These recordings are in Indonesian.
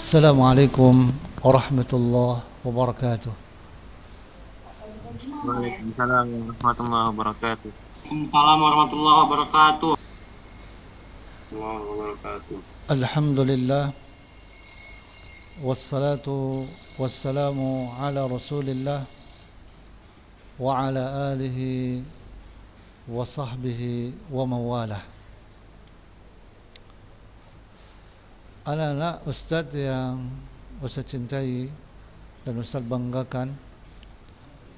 Assalamualaikum warahmatullahi wabarakatuh. Waalaikumsalam warahmatullahi wabarakatuh. Waalaikumsalam warahmatullahi wabarakatuh. Warahmatullahi wabarakatuh. Alhamdulillah wassalatu wassalamu ala Rasulillah wa ala alihi wa sahbihi wa mawalah. Anak-anak Ustaz yang Ustaz cintai dan Ustaz banggakan,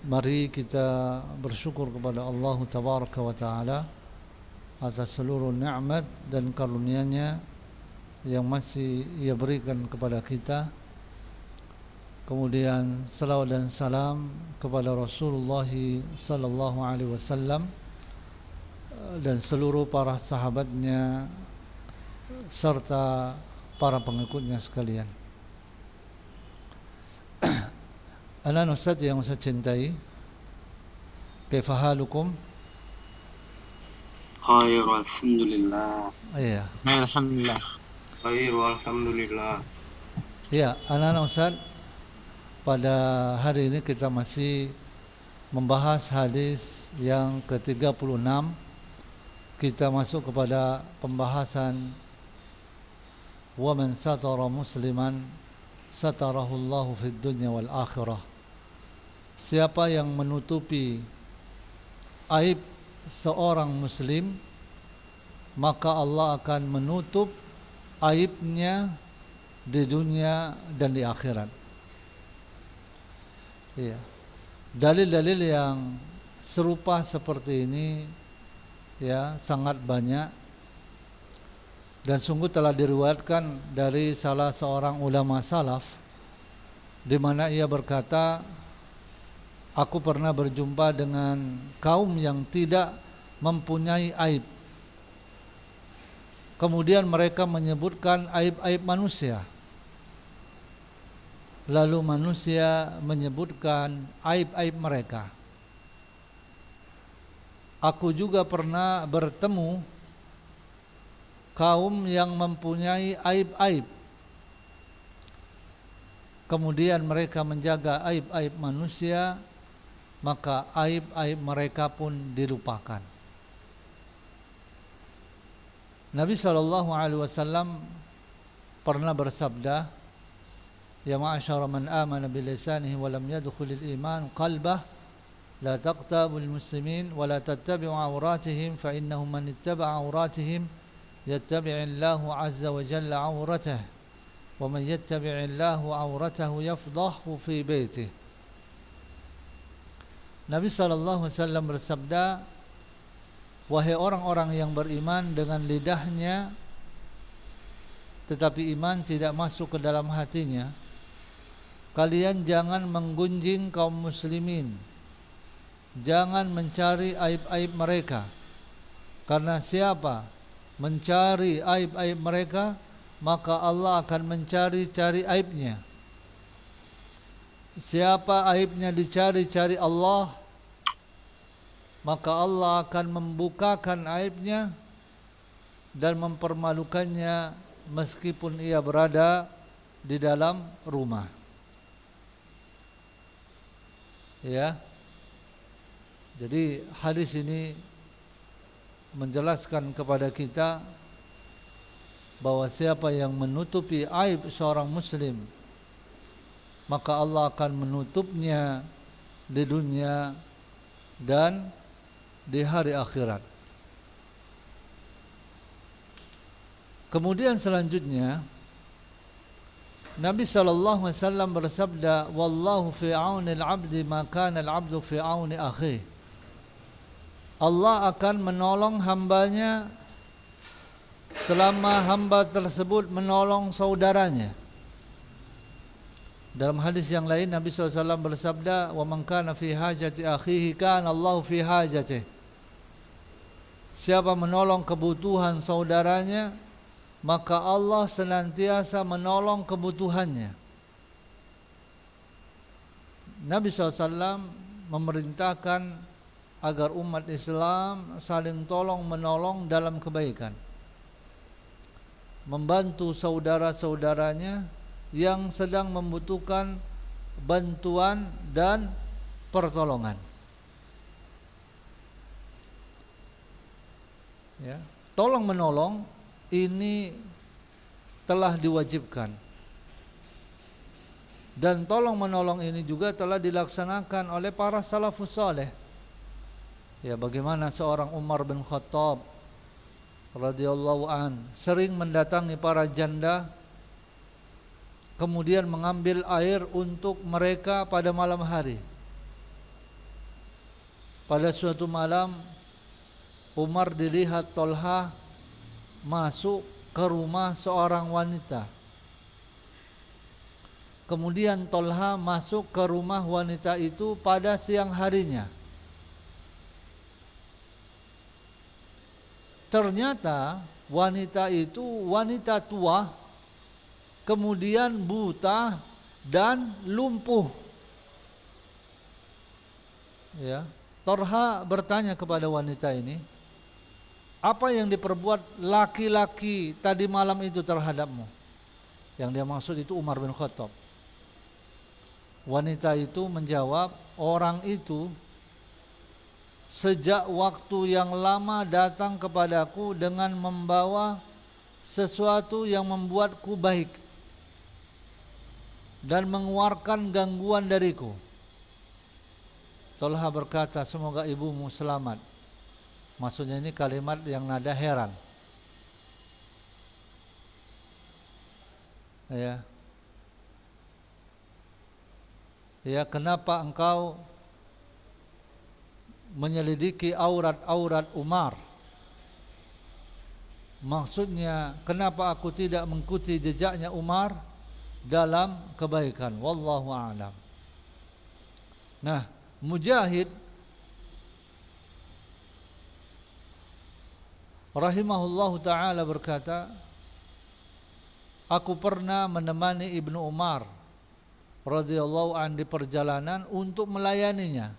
mari kita bersyukur kepada Allah Tabaraka wa Ta'ala atas seluruh nikmat dan karunia-Nya yang masih Ia berikan kepada kita. Kemudian salawat dan salam kepada Rasulullah sallallahu alaihi wasallam dan seluruh para sahabatnya serta para pengikutnya sekalian. Anak Ustaz yang saya cintai, kaifa halukum? Khair alhamdulillah. Iya. Alhamdulillah. Khair alhamdulillah. Ya, anak-anak Ustaz, pada hari ini kita masih membahas hadis yang ke-36. Kita masuk kepada pembahasan wa man satara musliman satarahullahu fid dunya wal akhirah. Siapa yang menutupi aib seorang muslim, maka Allah akan menutup aibnya di dunia dan di akhirat. Iya. Dalil-dalil yang serupa seperti ini ya sangat banyak dan sungguh telah diriwayatkan dari salah seorang ulama salaf, di mana ia berkata, aku pernah berjumpa dengan kaum yang tidak mempunyai aib. Kemudian mereka menyebutkan aib-aib manusia. Lalu manusia menyebutkan aib-aib mereka. Aku juga pernah bertemu kaum yang mempunyai aib-aib. Kemudian mereka menjaga aib-aib manusia, maka aib-aib mereka pun dilupakan. Nabi SAW pernah bersabda, ya ma'asyara man amana bilisanihi wa lam yadkhulil iman qalbah, la taqtabul muslimin wa la tattabi'u awratihim fa innahu man ittaba'a awratihim yattabi'illahu azza wa jalla awratah wa man yattabi'illahu awratahu yafdahu fi baitih. Nabi SAW bersabda, wahai orang-orang yang beriman dengan lidahnya tetapi iman tidak masuk ke dalam hatinya, kalian jangan menggunjing kaum muslimin, jangan mencari aib-aib mereka, karena siapa mencari aib-aib mereka, maka Allah akan mencari-cari aibnya. Siapa aibnya dicari-cari Allah, maka Allah akan membukakan aibnya dan mempermalukannya meskipun ia berada di dalam rumah. Ya. Jadi hadis ini menjelaskan kepada kita bahwa siapa yang menutupi aib seorang muslim, maka Allah akan menutupnya di dunia dan di hari akhirat. Kemudian selanjutnya Nabi SAW bersabda, wallahu fi auni al-'abdi ma kana al-'abdu fi auni akhihi. Allah akan menolong hambanya selama hamba tersebut menolong saudaranya. Dalam hadis yang lain Nabi SAW bersabda, wa man kana fi hajati akhihi kana Allah fi hajatihi. Siapa menolong kebutuhan saudaranya, maka Allah senantiasa menolong kebutuhannya. Nabi SAW memerintahkan agar umat Islam saling tolong menolong dalam kebaikan, membantu saudara-saudaranya yang sedang membutuhkan bantuan dan pertolongan. Ya, tolong menolong ini telah diwajibkan. Dan tolong menolong ini juga telah dilaksanakan oleh para salafus saleh. Ya, bagaimana seorang Umar bin Khattab radhiyallahu an sering mendatangi para janda, kemudian mengambil air untuk mereka pada malam hari. Pada suatu malam Umar dilihat Tolha masuk ke rumah seorang wanita. Kemudian Tolha masuk ke rumah wanita itu pada siang harinya. Ternyata wanita itu wanita tua, kemudian buta dan lumpuh. Ya, Tolha bertanya kepada wanita ini, apa yang diperbuat laki-laki tadi malam itu terhadapmu? Yang dia maksud itu Umar bin Khattab. Wanita itu menjawab, orang itu sejak waktu yang lama datang kepadaku dengan membawa sesuatu yang membuatku baik dan mengeluarkan gangguan dariku. Tolha berkata, semoga ibumu selamat. Maksudnya ini kalimat yang nada heran. Ya, kenapa engkau menyelidiki aurat-aurat Umar? Maksudnya, kenapa aku tidak mengikuti jejaknya Umar dalam kebaikan? Wallahu a'lam. Nah, Mujahid rahimahullahu ta'ala berkata, aku pernah menemani Ibnu Umar radhiyallahu an di perjalanan untuk melayaninya.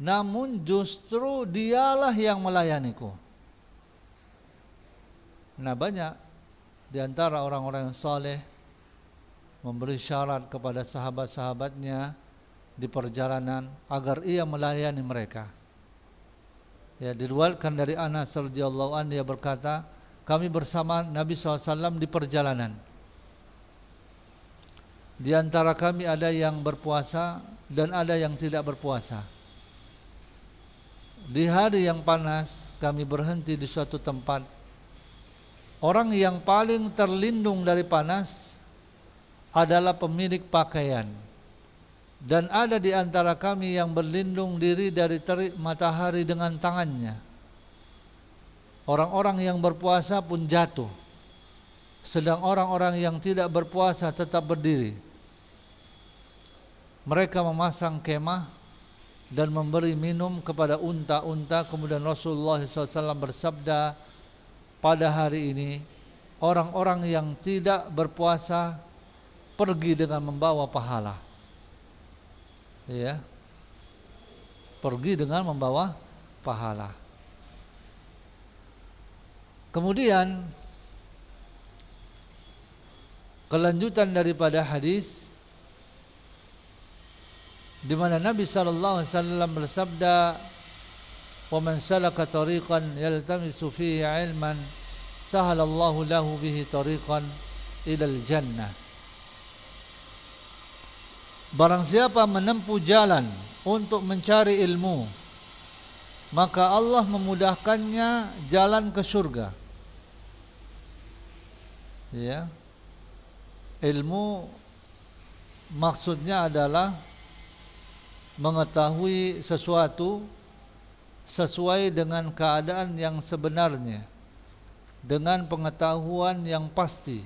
Namun justru dialah yang melayaniku. Nah, banyak di antara orang-orang yang saleh memberi syarat kepada sahabat-sahabatnya di perjalanan agar ia melayani mereka. Ya, diriwayatkan dari Anas radhiyallahu an, dia berkata, kami bersama Nabi SAW di perjalanan. Di antara kami ada yang berpuasa dan ada yang tidak berpuasa. Di hari yang panas kami berhenti di suatu tempat. Orang yang paling terlindung dari panas adalah pemilik pakaian. Dan ada di antara kami yang berlindung diri dari terik matahari dengan tangannya. Orang-orang yang berpuasa pun jatuh, sedang orang-orang yang tidak berpuasa tetap berdiri. Mereka memasang kemah dan memberi minum kepada unta-unta. Kemudian Rasulullah SAW bersabda, pada hari ini orang-orang yang tidak berpuasa pergi dengan membawa pahala. Ya, pergi dengan membawa pahala. Kemudian kelanjutan daripada hadis di mana Nabi SAW bersabda, "Wa man salaka tariqan yaltamisu fihi 'ilman, sahalallahu lahu bihi tariqan ilal jannah." Barang siapa menempuh jalan untuk mencari ilmu, maka Allah memudahkannya jalan ke surga. Ya. Ilmu maksudnya adalah mengetahui sesuatu sesuai dengan keadaan yang sebenarnya, dengan pengetahuan yang pasti.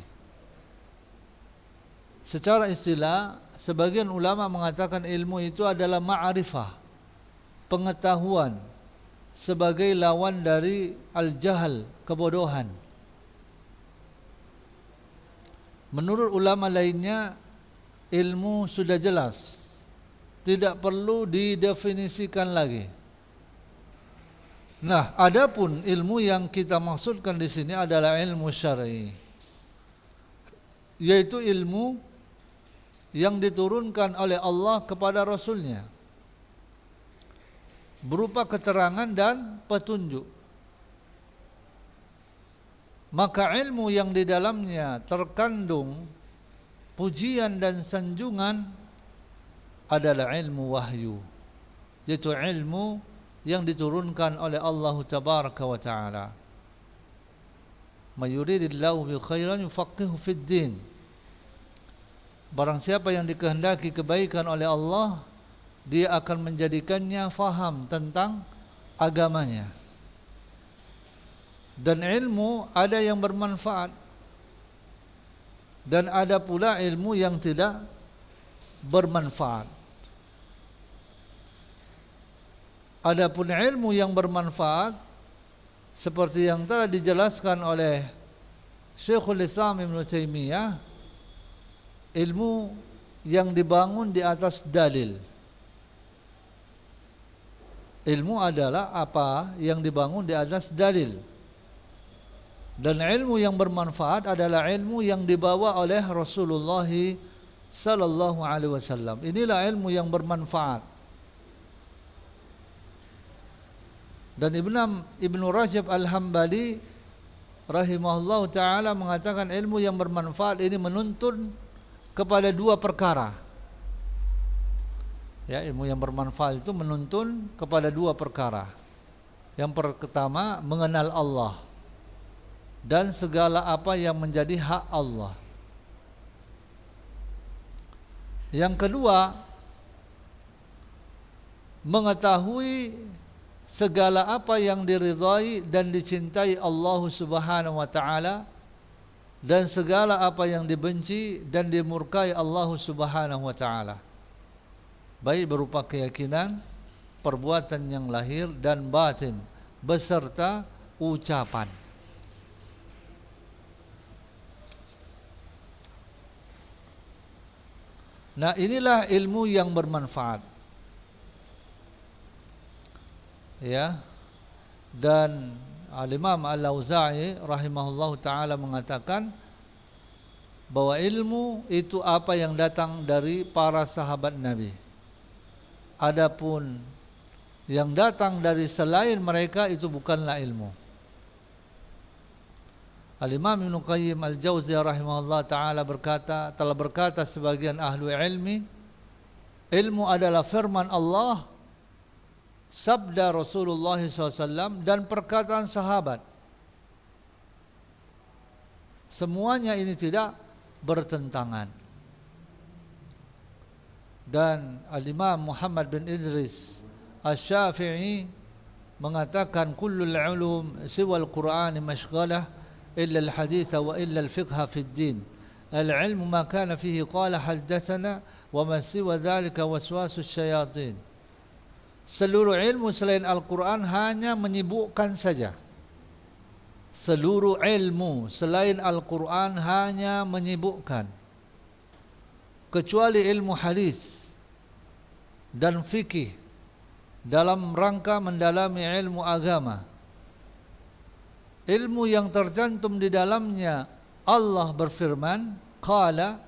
Secara istilah, sebagian ulama mengatakan ilmu itu adalah ma'rifah, pengetahuan, sebagai lawan dari al-jahal, kebodohan. Menurut ulama lainnya, ilmu sudah jelas, tidak perlu didefinisikan lagi. Nah, adapun ilmu yang kita maksudkan di sini adalah ilmu syar'i, yaitu ilmu yang diturunkan oleh Allah kepada Rasulnya berupa keterangan dan petunjuk. Maka ilmu yang di dalamnya terkandung pujian dan sanjungan adalah ilmu wahyu, yaitu ilmu yang diturunkan oleh Allah Tabaraka wa Ta'ala. May yuridillahu bi khairan yufaqihu fid din. Barang siapa yang dikehendaki kebaikan oleh Allah, dia akan menjadikannya faham tentang agamanya. Dan ilmu ada yang bermanfaat dan ada pula ilmu yang tidak bermanfaat. Adapun ilmu yang bermanfaat seperti yang telah dijelaskan oleh Syekhul Islam Ibn Taimiyah, ilmu yang dibangun di atas dalil. Ilmu adalah apa yang dibangun di atas dalil. Dan ilmu yang bermanfaat adalah ilmu yang dibawa oleh Rasulullah sallallahu alaihi wasallam. Inilah ilmu yang bermanfaat. Dan Ibnu Rajab Al-Hambali rahimahullah ta'ala mengatakan ilmu yang bermanfaat ini menuntun kepada dua perkara. Ya, ilmu yang bermanfaat itu menuntun kepada dua perkara. Yang pertama, mengenal Allah dan segala apa yang menjadi hak Allah. Yang kedua, mengetahui segala apa yang diridhai dan dicintai Allah Subhanahu wa taala dan segala apa yang dibenci dan dimurkai Allah Subhanahu wa taala, baik berupa keyakinan, perbuatan yang lahir dan batin beserta ucapan. Nah, inilah ilmu yang bermanfaat. Ya. Dan Al-Imam Al-Auza'i rahimahullahu taala mengatakan bahwa ilmu itu apa yang datang dari para sahabat Nabi. Adapun yang datang dari selain mereka itu bukanlah ilmu. Al-Imam Ibnu Qayyim Al-Jauziyah rahimahullah ta'ala telah berkata sebagian ahlu ilmi, ilmu adalah firman Allah, sabda Rasulullah SAW dan perkataan sahabat. Semuanya ini tidak bertentangan. Dan Al-Imam Muhammad bin Idris Asy-Syafi'i mengatakan kullul ulum siwal Qur'ani mashghalah illa al-haditha wa illa al-fiqha fi ad-din. Al-ilmu ma kana fihi qala haddatsana wa ma siwa dhalika waswasus syayatin. Seluruh ilmu selain Al-Quran hanya menyibukkan saja. Seluruh ilmu selain Al-Quran hanya menyibukkan, kecuali ilmu hadis dan fikih dalam rangka mendalami ilmu agama. Ilmu yang tercantum di dalamnya Allah berfirman, qala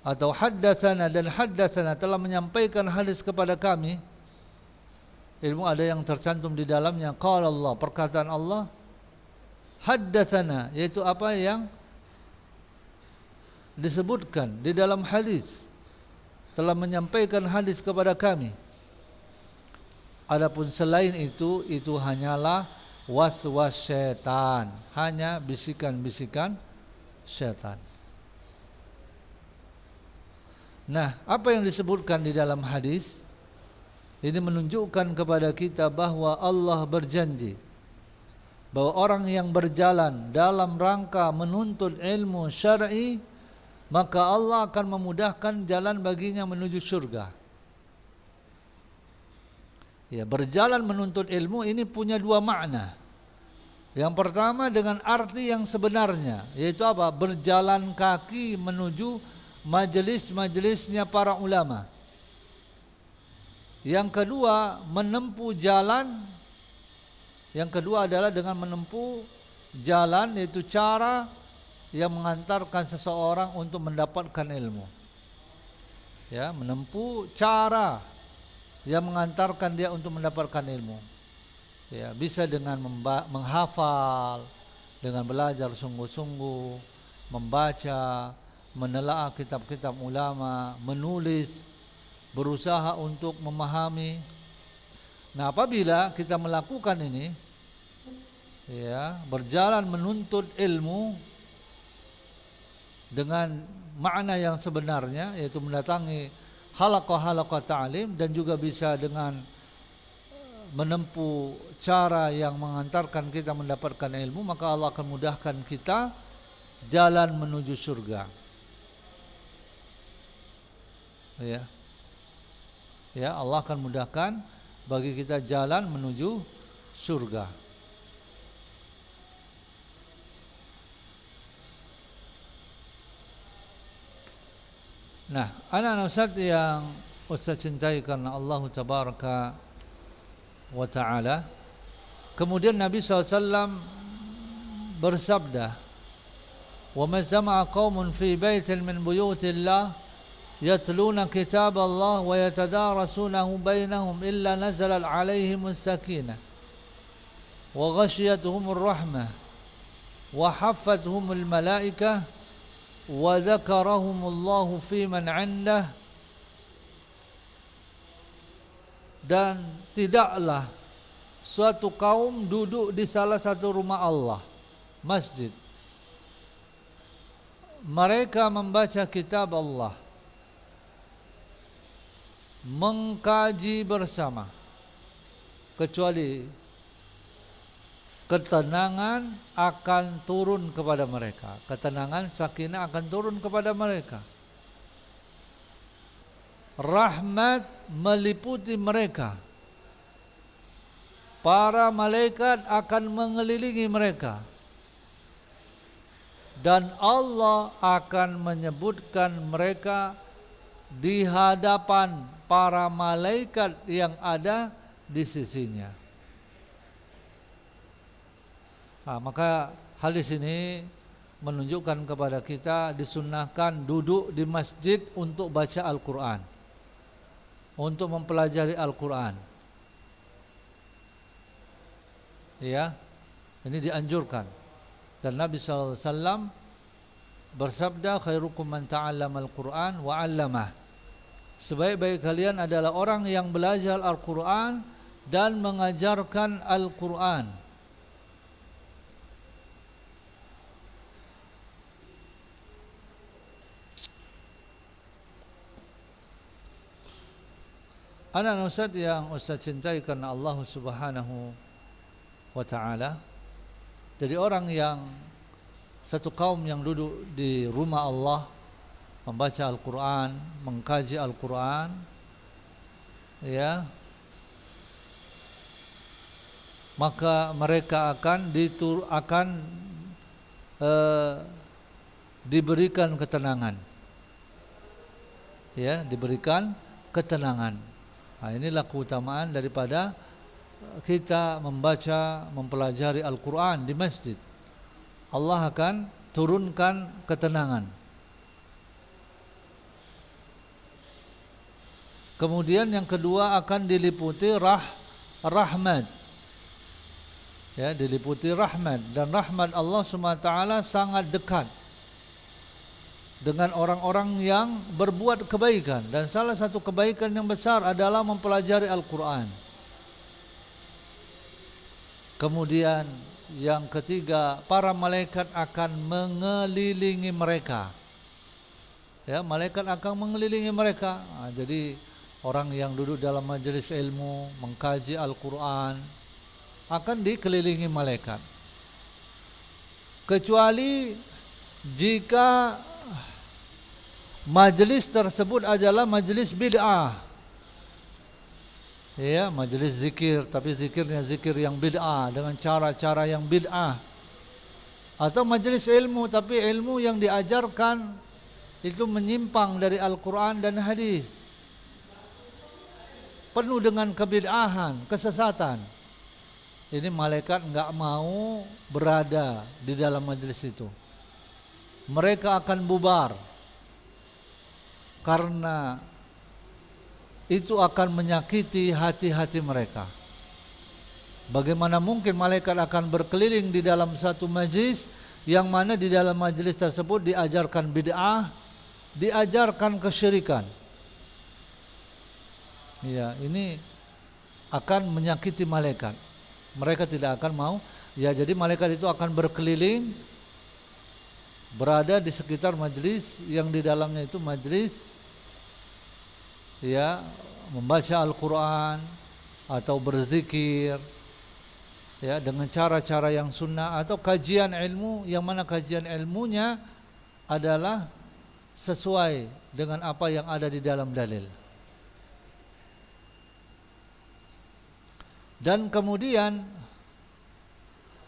atau haddatsana, dan haddatsana telah menyampaikan hadis kepada kami. Ilmu ada yang tercantum di dalamnya qala Allah, perkataan Allah. Haddatsana, yaitu apa yang disebutkan di dalam hadis, telah menyampaikan hadis kepada kami. Adapun selain itu hanyalah was-was syaitan, hanya bisikan-bisikan syaitan. Nah, apa yang disebutkan di dalam hadis ini menunjukkan kepada kita bahwa Allah berjanji bahwa orang yang berjalan dalam rangka menuntut ilmu syar'i, maka Allah akan memudahkan jalan baginya menuju surga. Ya, berjalan menuntut ilmu ini punya dua makna. Yang pertama dengan arti yang sebenarnya, yaitu apa? Berjalan kaki menuju majelis-majelisnya para ulama. Yang kedua, menempuh jalan. Yang kedua adalah dengan menempuh jalan, yaitu cara yang mengantarkan seseorang untuk mendapatkan ilmu. Ya, menempuh cara yang mengantarkan dia untuk mendapatkan ilmu. Ya, bisa dengan menghafal, dengan belajar sungguh-sungguh, membaca, menelaah kitab-kitab ulama, menulis, berusaha untuk memahami. Nah, apabila kita melakukan ini, ya, berjalan menuntut ilmu dengan makna yang sebenarnya, yaitu mendatangi halaqah-halaqah ta'lim, dan juga bisa dengan menempuh cara yang mengantarkan kita mendapatkan ilmu, maka Allah akan mudahkan kita jalan menuju surga. Ya, ya, Allah akan mudahkan bagi kita jalan menuju surga. Nah, anak-anak Ustaz yang Ustaz cintai karena Allah Tabaraka wa Ta'ala, kemudian Nabi SAW bersabda, wa mazama'a qawmun fi baitin min buyutillah yatluna kitab Allah wa yatadarasunahu bainahum illa nazalat alaihimus sakinah wa ghashiyatuhumur rahmah wa haffathumul malaikah wa dzakarahumullahu fi man 'indah. Dan tidaklah suatu kaum duduk di salah satu rumah Allah, masjid, mereka membaca kitab Allah, mengkaji bersama, kecuali ketenangan akan turun kepada mereka. Ketenangan, sakinah akan turun kepada mereka. Rahmat meliputi mereka. Para malaikat akan mengelilingi mereka. Dan Allah akan menyebutkan mereka di hadapan para malaikat yang ada di sisinya. Nah, maka hadis ini menunjukkan kepada kita disunnahkan duduk di masjid untuk baca Al-Quran, untuk mempelajari Al-Quran. Ya, ini dianjurkan. Dan Nabi SAW bersabda, khairukum man ta'allama Al-Quran wa 'allamah. Sebaik-baik kalian adalah orang yang belajar Al-Quran dan mengajarkan Al-Quran. Anak-anak Ustaz yang Ustaz cintai karena Allah Subhanahu wa Ta'ala, jadi orang yang satu kaum yang duduk di rumah Allah, membaca Al-Quran, mengkaji Al-Quran, ya, maka mereka akan diberikan ketenangan, ya, diberikan ketenangan. Nah, inilah keutamaan daripada kita membaca, mempelajari Al-Quran di masjid. Allah akan turunkan ketenangan. Kemudian yang kedua akan diliputi rahmat. Ya, diliputi rahmat, dan rahmat Allah SWT sangat dekat dengan orang-orang yang berbuat kebaikan, dan salah satu kebaikan yang besar adalah mempelajari Al-Quran. Kemudian yang ketiga, para malaikat akan mengelilingi mereka. Ya, malaikat akan mengelilingi mereka. Nah, jadi orang yang duduk dalam majelis ilmu, mengkaji Al-Quran, akan dikelilingi malaikat. Kecuali jika majelis tersebut adalah majelis bid'ah, ya, majelis zikir, tapi zikirnya zikir yang bid'ah, dengan cara-cara yang bid'ah. Atau majelis ilmu, tapi ilmu yang diajarkan itu menyimpang dari Al-Quran dan hadis, penuh dengan kebid'ahan, kesesatan. Ini malaikat enggak mau berada di dalam majelis itu. mereka akan bubar, karena itu akan menyakiti hati-hati mereka. Bagaimana mungkin malaikat akan berkeliling di dalam satu majlis yang mana di dalam majlis tersebut diajarkan bid'ah, diajarkan kesyirikan. Ya, ini akan menyakiti malaikat. Mereka tidak akan mau. Ya, jadi malaikat itu akan berkeliling, berada di sekitar majlis yang di dalamnya itu majlis, ya, membaca Al-Quran atau berzikir, ya, dengan cara-cara yang sunnah, atau kajian ilmu yang mana kajian ilmunya adalah sesuai dengan apa yang ada di dalam dalil. Dan kemudian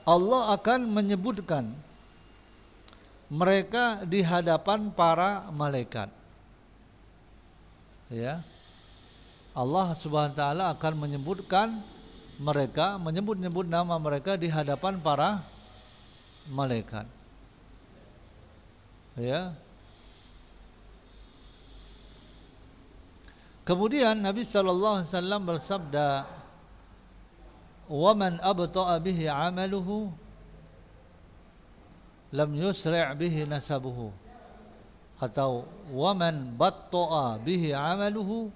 Allah akan menyebutkan mereka di hadapan para malaikat. Ya. Allah Subhanahu wa taala akan menyebutkan mereka, menyebut-nyebut nama mereka di hadapan para malaikat. Ya. Kemudian Nabi sallallahu alaihi wasallam bersabda, "Wa man abta'a bihi 'amaluhu lam yusri' bihi nasabuhu." Atau "Wa man batta'a bihi 'amaluhu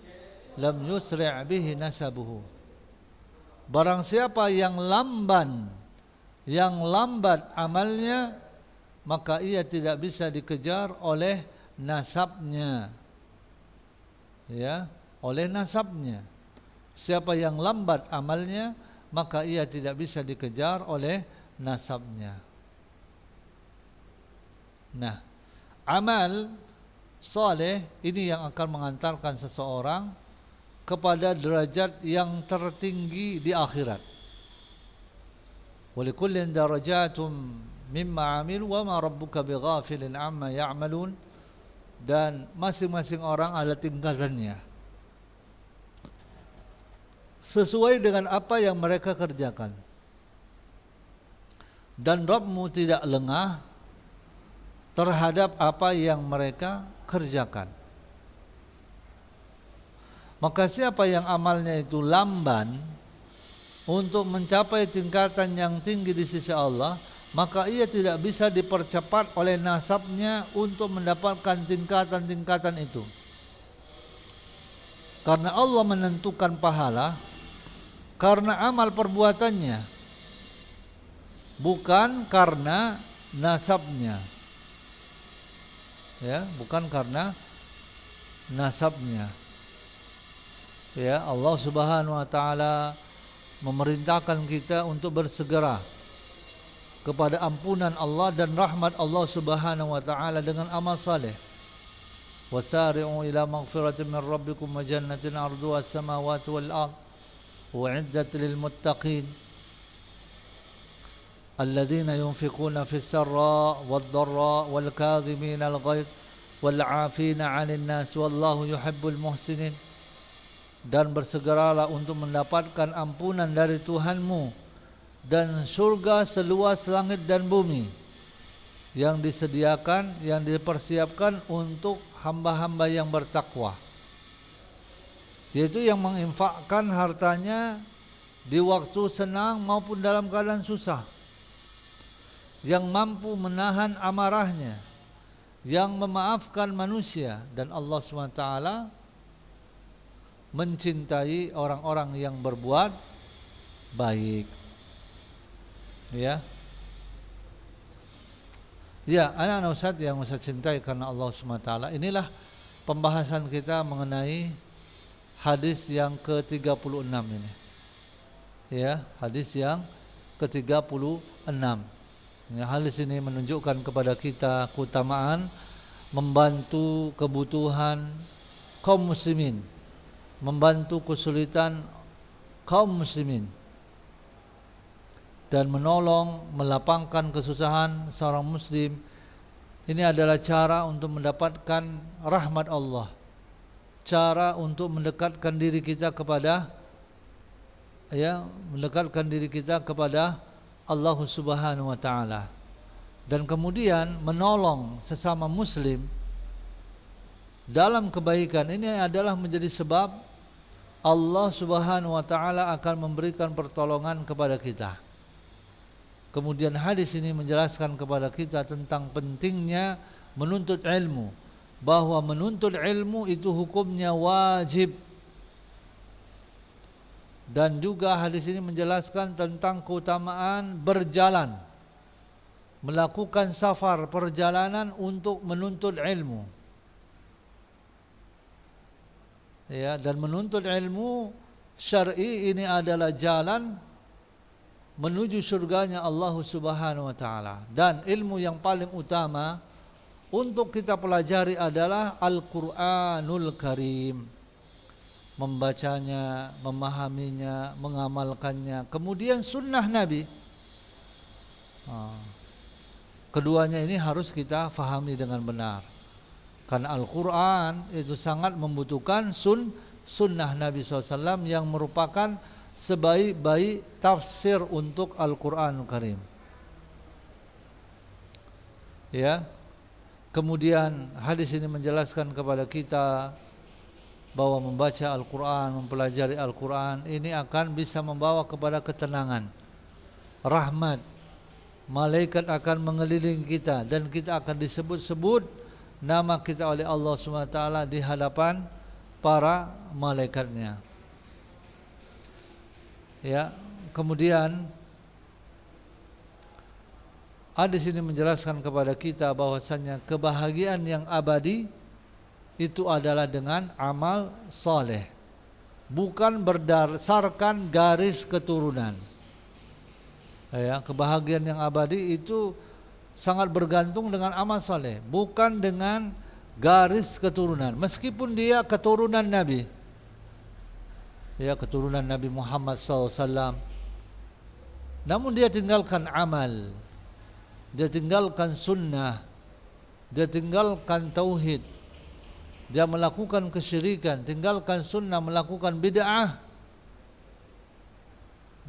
lam yusri' bihi nasabuhu." Barang siapa yang lambat amalnya, maka ia tidak bisa dikejar oleh nasabnya. Ya, oleh nasabnya. Siapa yang lambat amalnya, maka ia tidak bisa dikejar oleh nasabnya. Nah, amal saleh ini yang akan mengantarkan seseorang kepada derajat yang tertinggi di akhirat. Walikullin darajatum mimma 'amilu wa ma rabbuka bighafilin 'amma ya'malun. Dan masing-masing orang ada tingkatannya sesuai dengan apa yang mereka kerjakan. Dan Rabbmu tidak lengah terhadap apa yang mereka kerjakan. Maka siapa yang amalnya itu lamban untuk mencapai tingkatan yang tinggi di sisi Allah, maka ia tidak bisa dipercepat oleh nasabnya untuk mendapatkan tingkatan-tingkatan itu. Karena Allah menentukan pahala karena amal perbuatannya, bukan karena nasabnya. Ya, bukan karena nasabnya. Ya, Allah Subhanahu wa taala memerintahkan kita untuk bersegera kepada ampunan Allah dan rahmat Allah Subhanahu wa taala dengan amal saleh. Wasari'u ila maghfiratin min rabbikum wa jannatin 'arduha as-samawati wal ard u'iddat lil muttaqin alladzina yunfiquna fis sarra wad dharra wal kadhimina al ghaidh wal 'afina 'anil nas wallahu yuhibbul muhsinin. Dan bersegeralah untuk mendapatkan ampunan dari Tuhanmu dan surga seluas langit dan bumi yang disediakan, yang dipersiapkan untuk hamba-hamba yang bertakwa, yaitu yang menginfakkan hartanya di waktu senang maupun dalam keadaan susah, yang mampu menahan amarahnya, yang memaafkan manusia. Dan Allah SWT mencintai orang-orang yang berbuat baik. Ya, ya, anak-anak Ustaz yang Ustaz cintai karena Allah SWT. Inilah pembahasan kita mengenai hadis yang ke-36 ini. Ya, hadis yang ke-36. Ya, hadis ini menunjukkan kepada kita keutamaan membantu kebutuhan kaum muslimin, membantu kesulitan kaum muslimin, dan menolong, melapangkan kesusahan seorang muslim. Ini adalah cara untuk mendapatkan rahmat Allah, cara untuk mendekatkan diri kita kepada, ya, mendekatkan diri kita kepada Allah Subhanahu wa taala. dan kemudian menolong sesama muslim dalam kebaikan, ini adalah menjadi sebab Allah Subhanahu wa taala akan memberikan pertolongan kepada kita. Kemudian hadis ini menjelaskan kepada kita tentang pentingnya menuntut ilmu, bahwa menuntut ilmu itu hukumnya wajib. Dan juga hadis ini menjelaskan tentang keutamaan berjalan, melakukan safar, perjalanan untuk menuntut ilmu. Ya, dan menuntut ilmu syar'i ini adalah jalan menuju surganya Allah Subhanahu wa taala. Dan ilmu yang paling utama untuk kita pelajari adalah Al-Qur'anul Karim. Membacanya, memahaminya, mengamalkannya. Kemudian sunnah Nabi. Keduanya ini harus kita fahami dengan benar. Karena Al-Quran itu sangat membutuhkan sunnah Nabi SAW yang merupakan sebaik-baik tafsir untuk Al-Quranul Karim. Ya. Kemudian hadis ini menjelaskan kepada kita bahwa membaca Al-Quran, mempelajari Al-Quran ini akan bisa membawa kepada ketenangan, rahmat. Malaikat akan mengelilingi kita dan kita akan disebut-sebut nama kita oleh Allah SWT di hadapan para malaikatnya. Ya, kemudian hadis ini menjelaskan kepada kita bahwasannya kebahagiaan yang abadi itu adalah dengan amal saleh, bukan berdasarkan garis keturunan. Ya, kebahagiaan yang abadi itu sangat bergantung dengan amal saleh, bukan dengan garis keturunan. Meskipun dia keturunan Nabi, ya, keturunan Nabi Muhammad SAW, namun dia tinggalkan amal, dia tinggalkan sunnah, dia tinggalkan tauhid, dia melakukan kesyirikan, tinggalkan sunnah, melakukan bid'ah,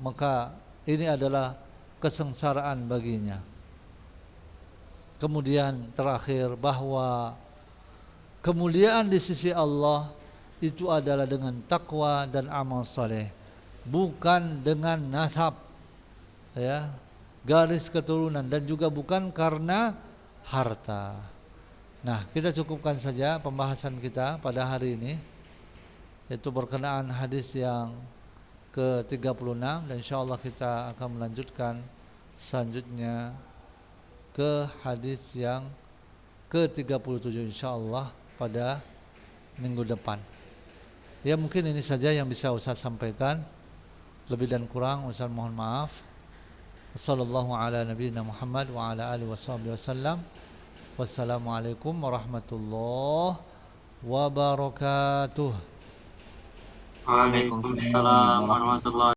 maka ini adalah kesengsaraan baginya. Kemudian terakhir, bahwa kemuliaan di sisi Allah itu adalah dengan takwa dan amal saleh, bukan dengan nasab, ya, garis keturunan, dan juga bukan karena harta. Nah, kita cukupkan saja pembahasan kita pada hari ini, yaitu berkenaan hadis yang ke-36, dan insyaallah kita akan melanjutkan selanjutnya ke hadis yang ke-37 insyaallah pada minggu depan. Ya, mungkin ini saja yang bisa Ustaz sampaikan. Lebih dan kurang Ustaz mohon maaf. Wassallallahu ala nabiyina Muhammad wa ala alihi wasallam. Wassalamualaikum warahmatullahi wabarakatuh. Waalaikumsalam warahmatullahi